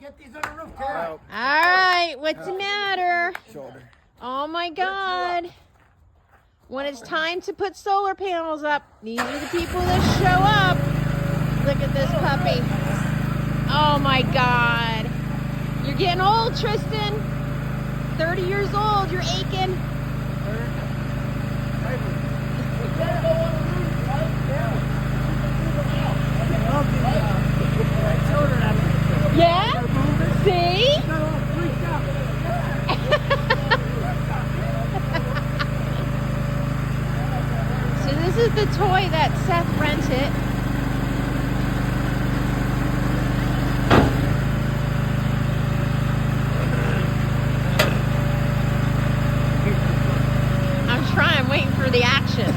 get these on the roof, too. All right, what's the matter? Shoulder. Oh my God. When it's time to put solar panels up, these are the people that show up. Look at this puppy. Oh my God. You're getting old, Tristan. 30 years old, you're aching. Yeah? See? So this is the toy that Seth rented. I'm waiting for the action.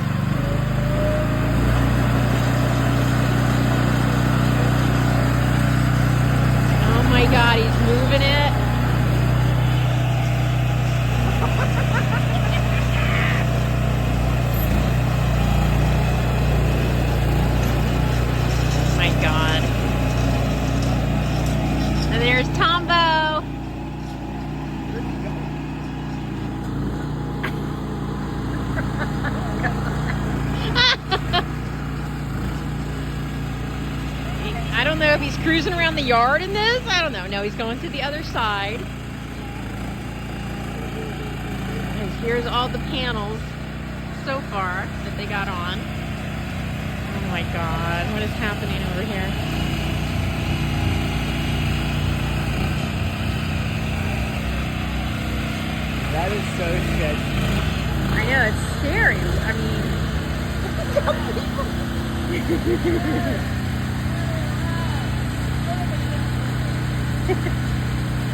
Oh my God, he's moving it. Oh my God. And there's Tombo. I don't know if he's cruising around the yard in this. I don't know. No, he's going to the other side. And here's all the panels so far that they got on. Oh my God, what is happening over here? That is so sketchy. I know, it's scary. I mean...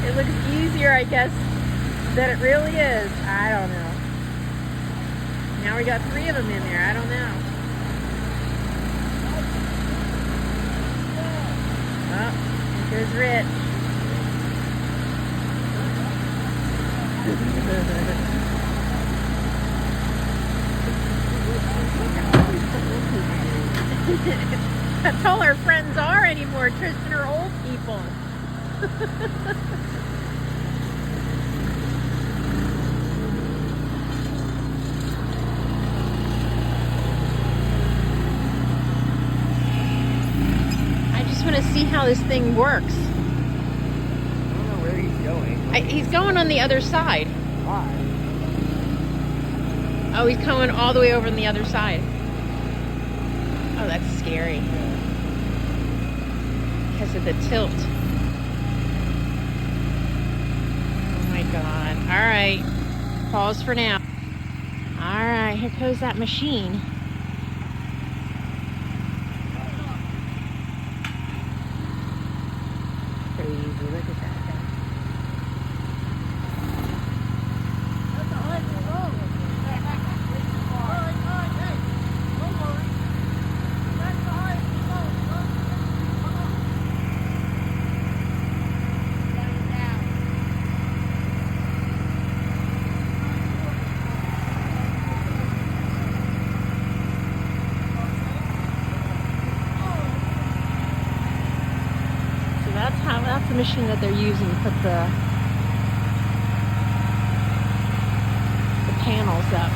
It looks easier, I guess, than it really is. I don't know. Now we got 3 of them in there. I don't know. Oh, here's Rich. That's all our friends are anymore. Tristan are old people. I just want to see how this thing works. I don't know where he's going. He's going on the other side. Why? Oh, he's coming all the way over on the other side. Oh, that's scary. Because of the tilt. Oh my God. All right. Pause for now. All right, here goes that machine. Crazy, look at that. That's the machine that they're using to put the panels up.